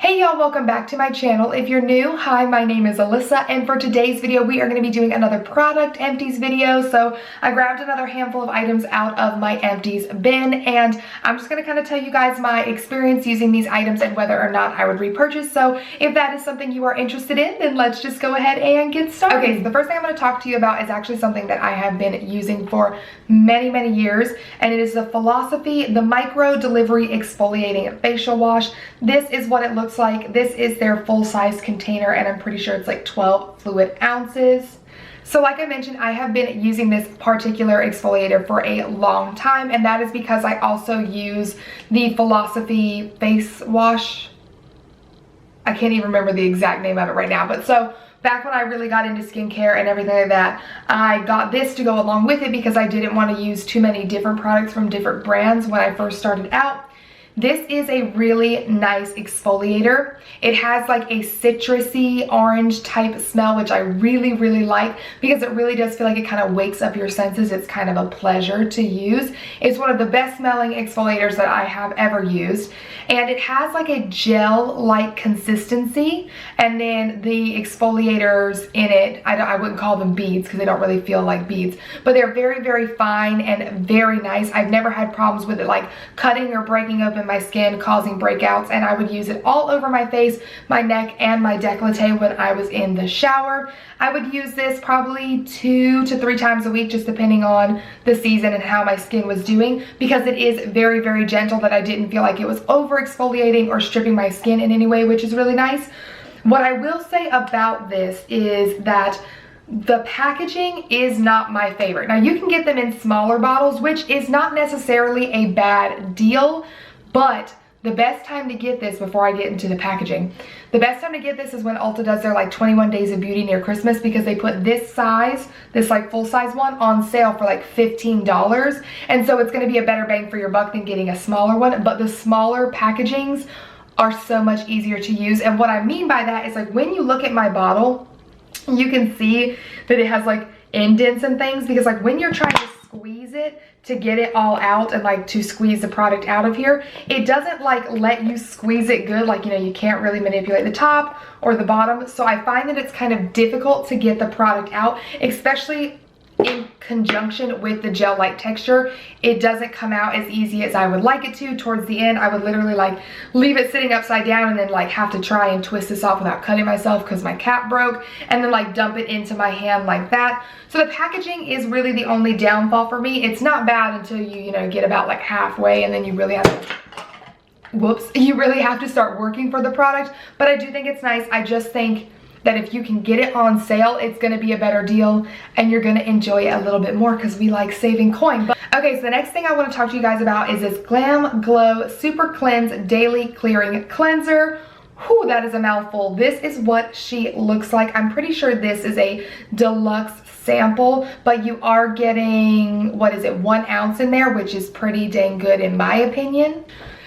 Hey y'all, welcome back to my channel. If you're new, hi, my name is Alyssa, and for today's video, we are going to be doing another product empties video. So I grabbed another handful of items out of my empties bin, and I'm just going to kind of tell you guys my experience using these items and whether or not I would repurchase. So if that is something you are interested in, then let's just go ahead and get started. Okay, so the first thing I'm going to talk to you about is actually something that I have been using for many years, and it is the Philosophy, the Microdelivery Exfoliating Facial Wash. This is what it looks like. This is their full-size container, and I'm pretty sure it's like 12 fluid ounces. So like I mentioned, I have been using this particular exfoliator for a long time, and that is because I also use the Philosophy face wash. I can't even remember the exact name of it right now, but so back when I really got into skincare and everything like that, I got this to go along with it because I didn't want to use too many different products from different brands when I first started out. This is a really nice exfoliator. It has like a citrusy orange type smell, which I really like because it really does feel like it kind of wakes up your senses. It's kind of a pleasure to use. It's one of the best smelling exfoliators that I have ever used. And it has like a gel-like consistency. And then the exfoliators in it, I wouldn't call them beads because they don't really feel like beads, but they're very fine and very nice. I've never had problems with it like cutting or breaking open my skin, causing breakouts, and I would use it all over my face, my neck, and my décolleté when I was in the shower. I would use this probably 2 to 3 times a week, just depending on the season and how my skin was doing, because it is very gentle, that I didn't feel like it was over exfoliating or stripping my skin in any way, which is really nice. What I will say about this is that the packaging is not my favorite. Now you can get them in smaller bottles, which is not necessarily a bad deal, but the best time to get this, before I get into the packaging, the best time to get this is when Ulta does their like 21 days of beauty near Christmas, because they put this size, this like full size one, on sale for like $15. And so it's going to be a better bang for your buck than getting a smaller one. But the smaller packagings are so much easier to use. And what I mean by that is, like, when you look at my bottle, you can see that it has like indents and things, because like when you're trying to squeeze it to get it all out and like to squeeze the product out of here, it doesn't like let you squeeze it good. Like, you know, you can't really manipulate the top or the bottom. So I find that it's kind of difficult to get the product out, especially in conjunction with the gel-like texture. It doesn't come out as easy as I would like it to. Towards the end, I would literally like leave it sitting upside down and then like have to try and twist this off without cutting myself because my cap broke, and then like dump it into my hand like that. So the packaging is really the only downfall for me. It's not bad until you know, get about like halfway, and then you really have to, you really have to start working for the product. But I do think it's nice. I just think that if you can get it on sale, it's gonna be a better deal and you're gonna enjoy it a little bit more, because we like saving coin. But okay, so the next thing I wanna talk to you guys about is this Glamglow Supercleanse Daily Clearing Cleanser. Whew, that is a mouthful. This is what she looks like. I'm pretty sure this is a deluxe sample, but you are getting, what is it, 1 ounce in there, which is pretty dang good in my opinion.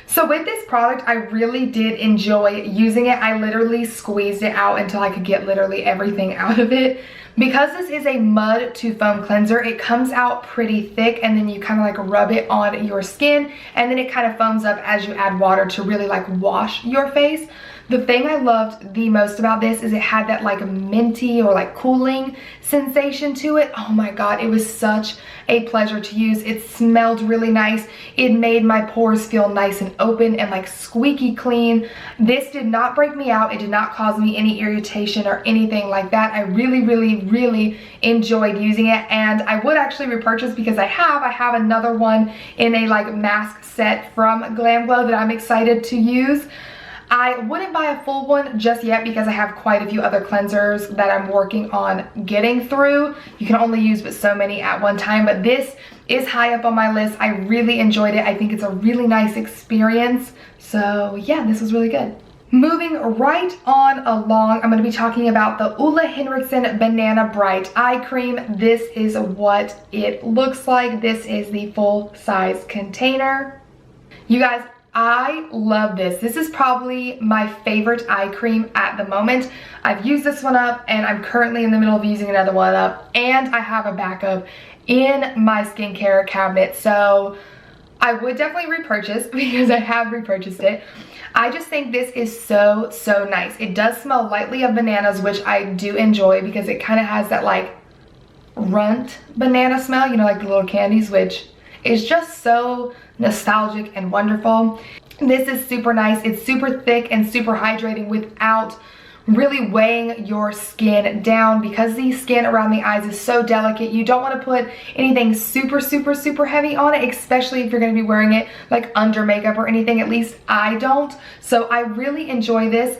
So with this product, I really did enjoy using it. I literally squeezed it out until I could get literally everything out of it. Because this is a mud to foam cleanser, it comes out pretty thick, and then you kind of like rub it on your skin, and then it kind of foams up as you add water to really like wash your face. The thing I loved the most about this is it had that like minty or like cooling sensation to it. Oh my god, it was such a pleasure to use. It smelled really nice. It made my pores feel nice and open and like squeaky clean. This did not break me out. It did not cause me any irritation or anything like that. I really enjoyed using it, and I would actually repurchase, because I have another one in a like mask set from Glamglow that I'm excited to use. I wouldn't buy a full one just yet because I have quite a few other cleansers that I'm working on getting through. You can only use but so many at one time, but this is high up on my list. I really enjoyed it. I think it's a really nice experience. So yeah, this was really good. Moving right on along, I'm going to be talking about the Ole Henriksen Banana Bright Eye Cream. This is what it looks like. This is the full size container. You guys, I love this. This is probably my favorite eye cream at the moment. I've used this one up, and I'm currently in the middle of using another one up, and I have a backup in my skincare cabinet. So I would definitely repurchase, because I have repurchased it. I just think this is so, so nice. It does smell lightly of bananas, which I do enjoy because it kind of has that like runt banana smell, you know, like the little candies, which is just so nostalgic and wonderful. This is super nice. It's super thick and super hydrating without really weighing your skin down, because the skin around the eyes is so delicate. You don't want to put anything super, super, super heavy on it, especially if you're going to be wearing it like under makeup or anything. At least I don't. So I really enjoy this.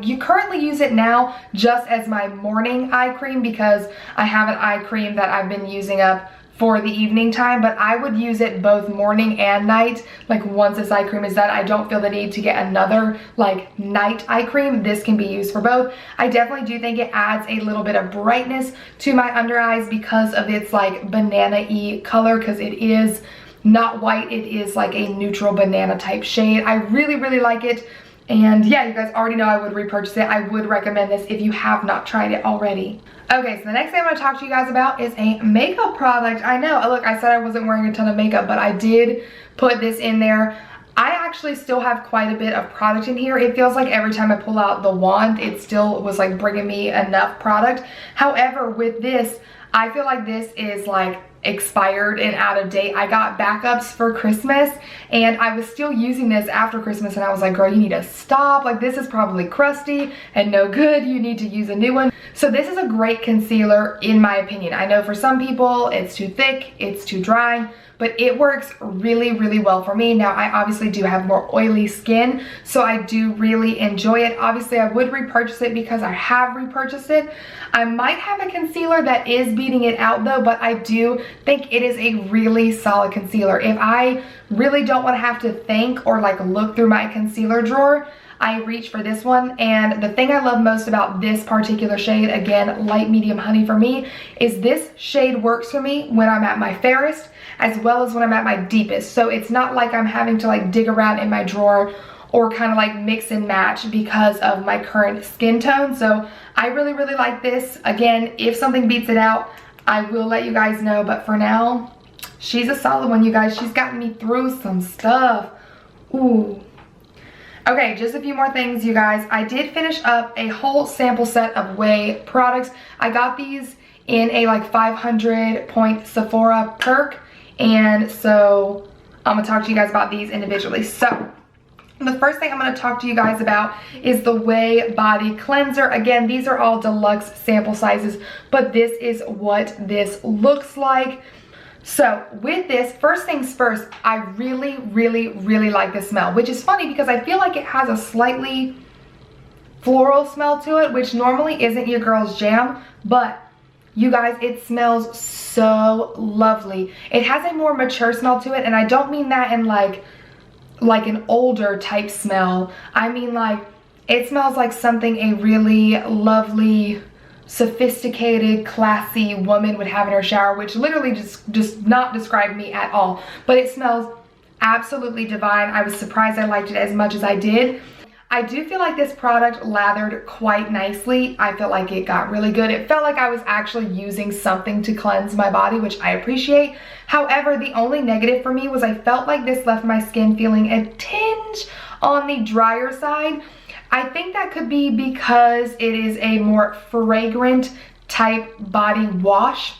You currently use it now just as my morning eye cream because I have an eye cream that I've been using up for the evening time, but I would use it both morning and night. Like once this eye cream is done, I don't feel the need to get another like night eye cream. This can be used for both. I definitely do think it adds a little bit of brightness to my under eyes because of its like banana-y color, because it is not white, it is like a neutral banana type shade. I really, really like it. And yeah, you guys already know I would repurchase it. I would recommend this if you have not tried it already. Okay, so the next thing I'm going to talk to you guys about is a makeup product. I know, look, I said I wasn't wearing a ton of makeup, but I did put this in there. I actually still have quite a bit of product in here. It feels like every time I pull out the wand, it still was like bringing me enough product. However, with this, I feel like this is like expired and out of date. I got backups for Christmas and I was still using this after Christmas, and I was like, girl, you need to stop. Like, this is probably crusty and no good. You need to use a new one. So this is a great concealer in my opinion. I know for some people it's too thick, it's too dry, but it works really, really well for me. Now, I obviously do have more oily skin, so I do really enjoy it. Obviously, I would repurchase it because I have repurchased it. I might have a concealer that is beating it out though, but I do think it is a really solid concealer. If I really don't want to have to think or like look through my concealer drawer, I reach for this one. And the thing I love most about this particular shade, again, light medium honey for me, is this shade works for me when I'm at my fairest as well as when I'm at my deepest. So it's not like I'm having to like dig around in my drawer or kind of like mix and match because of my current skin tone. So I really, really like this. Again, if something beats it out, I will let you guys know, but for now, she's a solid one, you guys. She's gotten me through some stuff. Ooh. Okay, just a few more things, you guys. I did finish up a whole sample set of Ouai products. I got these in a like 500 point Sephora perk, and so I'm gonna talk to you guys about these individually. So the first thing I'm going to talk to you guys about is the Ouai Body Cleanser. Again, these are all deluxe sample sizes, but this is what this looks like. So with this, first things first, I really, really, really like the smell, which is funny because I feel like it has a slightly floral smell to it, which normally isn't your girl's jam, but you guys, it smells so lovely. It has a more mature smell to it, and I don't mean that in like an older type smell. I mean like it smells like something a really lovely, sophisticated, classy woman would have in her shower, which literally just does not describe me at all. But it smells absolutely divine. I was surprised I liked it as much as I did. I do feel like this product lathered quite nicely. I felt like it got really good. It felt like I was actually using something to cleanse my body, which I appreciate. However, the only negative for me was I felt like this left my skin feeling a tinge on the drier side. I think that could be because it is a more fragrant type body wash.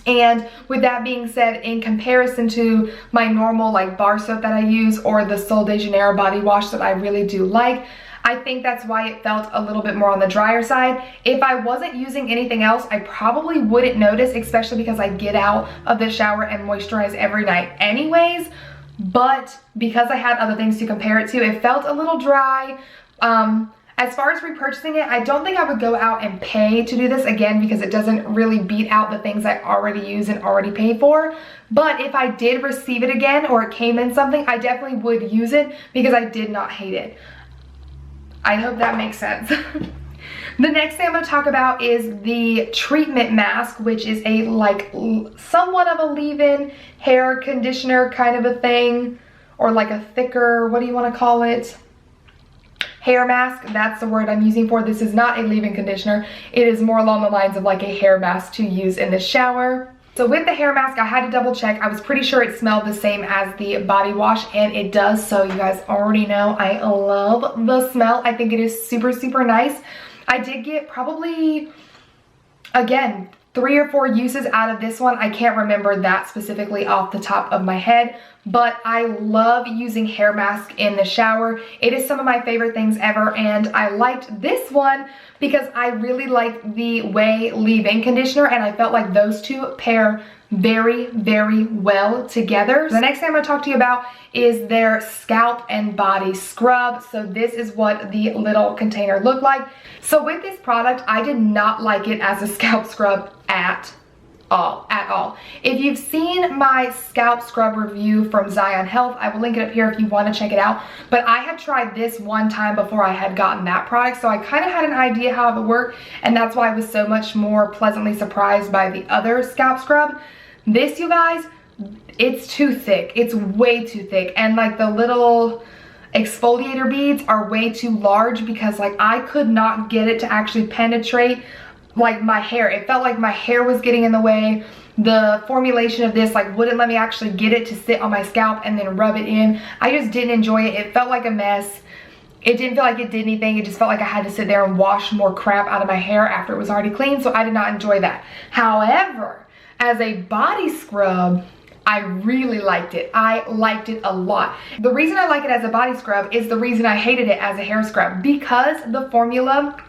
And with that being said, in comparison to my normal like bar soap that I use or the Sol de Janeiro body wash that I really do like, I think that's why it felt a little bit more on the drier side. If I wasn't using anything else, I probably wouldn't notice, especially because I get out of the shower and moisturize every night anyways. But because I had other things to compare it to, it felt a little dry. As far as repurchasing it, I don't think I would go out and pay to do this again because it doesn't really beat out the things I already use and already pay for. But if I did receive it again or it came in something, I definitely would use it because I did not hate it. I hope that makes sense. The next thing I'm going to talk about is the treatment mask, which is a like somewhat of a leave-in hair conditioner kind of a thing, or like a thicker, what do you want to call it? Hair mask, that's the word I'm using for. This is not a leave-in conditioner. It is more along the lines of like a hair mask to use in the shower. So with the hair mask, I had to double check. I was pretty sure it smelled the same as the body wash, and it does. So you guys already know I love the smell. I think it is super, super nice. I did get probably, again, 3 or 4 uses out of this one. I can't remember that specifically off the top of my head, but I love using hair mask in the shower. It is some of my favorite things ever, and I liked this one because I really like the Ouai leave-in conditioner, and I felt like those two pair very, very well together. The next thing I'm going to talk to you about is their scalp and body scrub. So this is what the little container looked like. So with this product, I did not like it as a scalp scrub at all. If you've seen my scalp scrub review from Zion Health, I will link it up here if you want to check it out. But I had tried this one time before I had gotten that product, so I kind of had an idea how it would work, and that's why I was so much more pleasantly surprised by the other scalp scrub. This, you guys, it's too thick. It's way too thick, and like the little exfoliator beads are way too large because like I could not get it to actually penetrate like my hair. It felt like my hair was getting in the way. The formulation of this like wouldn't let me actually get it to sit on my scalp and then rub it in. I just didn't enjoy it. It felt like a mess. It didn't feel like it did anything. It just felt like I had to sit there and wash more crap out of my hair after it was already clean, so I did not enjoy that. However, as a body scrub, I really liked it. I liked it a lot. The reason I like it as a body scrub is the reason I hated it as a hair scrub, because the formula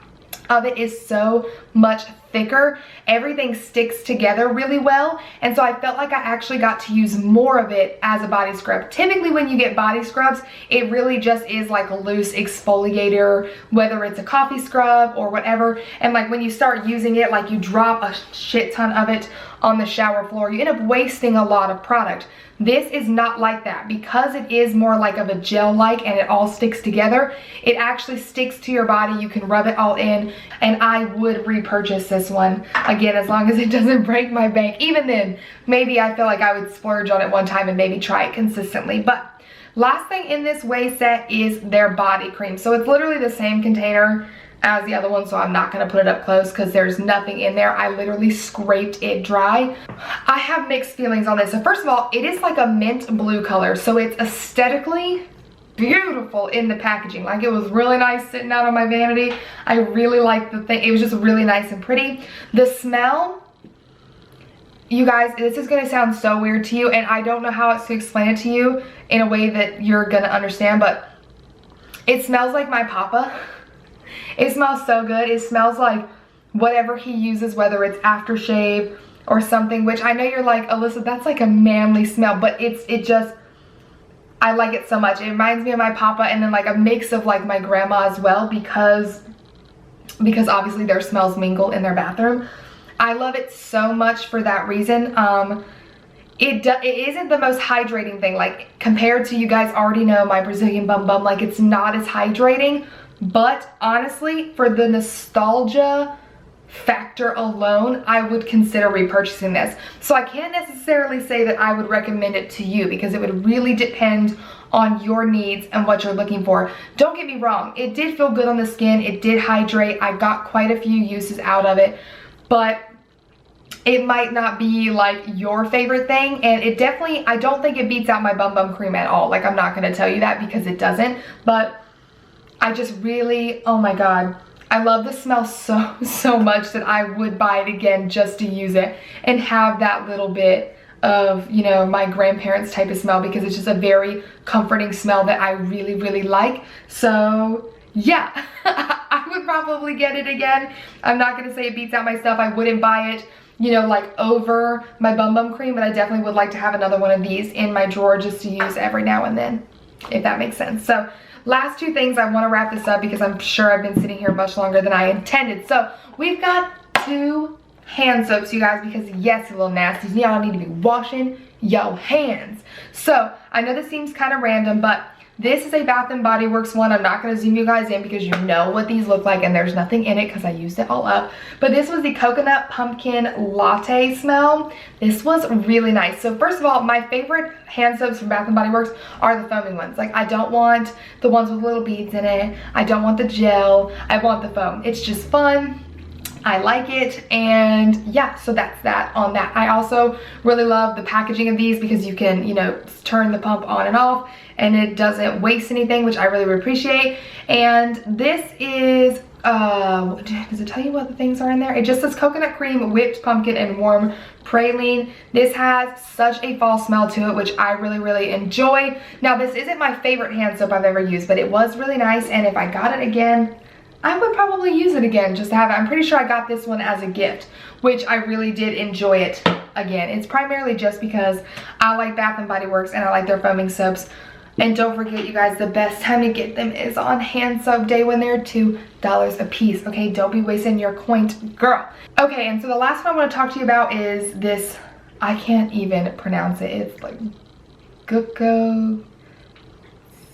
of it is so much thicker. Everything sticks together really well, and so I felt like I actually got to use more of it as a body scrub. Typically when you get body scrubs, it really just is like a loose exfoliator, whether it's a coffee scrub or whatever, and like when you start using it, like you drop a shit ton of it on the shower floor, you end up wasting a lot of product. This is not like that. Because it is more like of a gel-like and it all sticks together, it actually sticks to your body. You can rub it all in, and I would repurchase this one again as long as it doesn't break my bank. Even then, maybe I feel like I would splurge on it one time and maybe try it consistently. But last thing in this Ouai set is their body cream. So it's literally the same container as the other one, so I'm not going to put it up close because there's nothing in there. I literally scraped it dry. I have mixed feelings on this. So first of all, it is like a mint blue color, so it's aesthetically beautiful in the packaging. Like, it was really nice sitting out on my vanity. I really liked the thing. It was just really nice and pretty. The smell, you guys, this is going to sound so weird to you, and I don't know how else to explain it to you in a way that you're going to understand, but it smells like my papa. It smells so good. It smells like whatever he uses, whether it's aftershave or something, which I know you're like, Alyssa, that's like a manly smell, but it just, I like it so much. It reminds me of my papa, and then like a mix of like my grandma as well, because obviously their smells mingle in their bathroom. I love it so much for that reason. It isn't the most hydrating thing, like compared to, you guys already know my Brazilian Bum Bum, like it's not as hydrating. But honestly, for the nostalgia factor alone, I would consider repurchasing this. So I can't necessarily say that I would recommend it to you, because it would really depend on your needs and what you're looking for. Don't get me wrong, it did feel good on the skin. It did hydrate. I got quite a few uses out of it, but it might not be like your favorite thing, and it definitely, I don't think it beats out my Bum Bum cream at all. Like, I'm not going to tell you that because it doesn't, but I just really, oh my god, I love the smell so much that I would buy it again just to use it and have that little bit of, you know, my grandparents type of smell, because it's just a very comforting smell that I really, really like. So yeah, I would probably get it again. I'm not going to say it beats out my stuff. I wouldn't buy it, you know, like over my Bum Bum cream, but I definitely would like to have another one of these in my drawer just to use every now and then, if that makes sense. So last two things, I want to wrap this up because I'm sure I've been sitting here much longer than I intended. So we've got 2 hand soaps, you guys, because yes, you little nasties, y'all need to be washing your hands. So I know this seems kind of random, but this is a Bath & Body Works one. I'm not going to zoom you guys in because you know what these look like, and there's nothing in it because I used it all up. But this was the Coconut Pumpkin Latte smell. This was really nice. So first of all, my favorite hand soaps from Bath & Body Works are the foaming ones. Like, I don't want the ones with little beads in it. I don't want the gel. I want the foam. It's just fun. I like it, and yeah, so that's that on that. I also really love the packaging of these because you can, you know, turn the pump on and off and it doesn't waste anything, which I really appreciate. And this is does it tell you what the things are in there? It just says coconut cream, whipped pumpkin, and warm praline. This has such a fall smell to it, which I really enjoy. Now, this isn't my favorite hand soap I've ever used, but it was really nice, and if I got it again, I would probably use it again just to have it. I'm pretty sure I got this one as a gift, which I really did enjoy it again. It's primarily just because I like Bath & Body Works and I like their foaming soaps. And don't forget, you guys, the best time to get them is on hand soap day when they're $2 a piece, okay? Don't be wasting your coins, girl. Okay, and so the last one I want to talk to you about is this, I can't even pronounce it. It's like Cuccio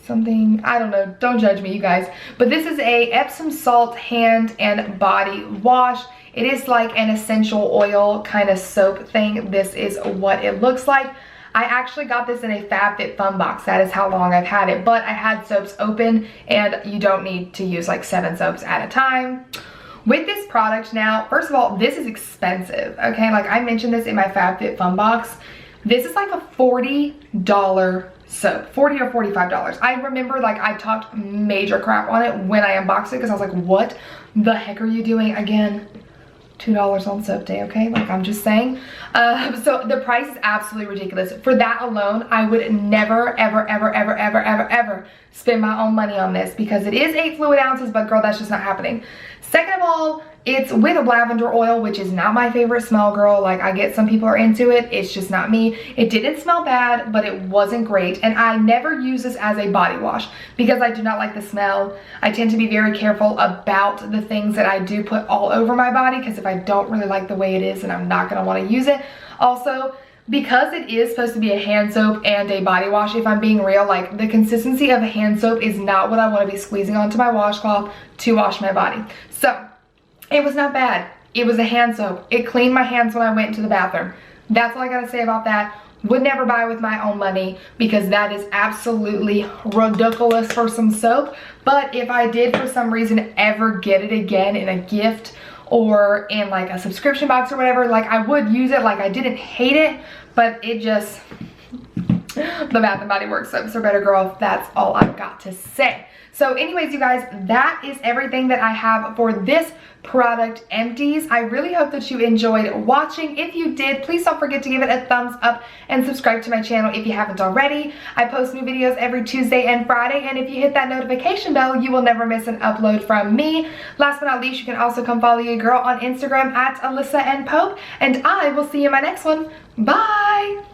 something, I don't know, don't judge me, you guys. But this is a Epsom salt hand and body wash. It is like an essential oil kind of soap thing. This is what it looks like. I actually got this in a FabFitFun box. That is how long I've had it. But I had soaps open, and you don't need to use like 7 soaps at a time. With this product now, first of all, this is expensive, okay? Like I mentioned this in my FabFitFun box. This is like a $40 soap, $40 or $45. I remember like I talked major crap on it when I unboxed it because I was like, what the heck are you doing? Again, $2 on soap day, okay? Like I'm just saying. So the price is absolutely ridiculous. For that alone, I would never, ever spend my own money on this because it is 8 fluid ounces, but girl, that's just not happening. Second of all, it's with a lavender oil, which is not my favorite smell, girl. Like I get some people are into it. It's just not me. It didn't smell bad, but it wasn't great. And I never use this as a body wash because I do not like the smell. I tend to be very careful about the things that I do put all over my body because if I don't really like the way it is, then I'm not going to want to use it. Also, because it is supposed to be a hand soap and a body wash, if I'm being real, like the consistency of a hand soap is not what I want to be squeezing onto my washcloth to wash my body. So it was not bad. It was a hand soap. It cleaned my hands when I went into the bathroom. That's all I gotta say about that. Would never buy with my own money because that is absolutely ridiculous for some soap. But if I did for some reason ever get it again in a gift or in like a subscription box or whatever, like I would use it. Like I didn't hate it, but it just, the Bath & Body Works soaps are better, girl. That's all I've got to say. So anyways, you guys, that is everything that I have for this product, Empties. I really hope that you enjoyed watching. If you did, please don't forget to give it a thumbs up and subscribe to my channel if you haven't already. I post new videos every Tuesday and Friday, and if you hit that notification bell, you will never miss an upload from me. Last but not least, you can also come follow your girl on Instagram at AlyssaNPope, and I will see you in my next one. Bye!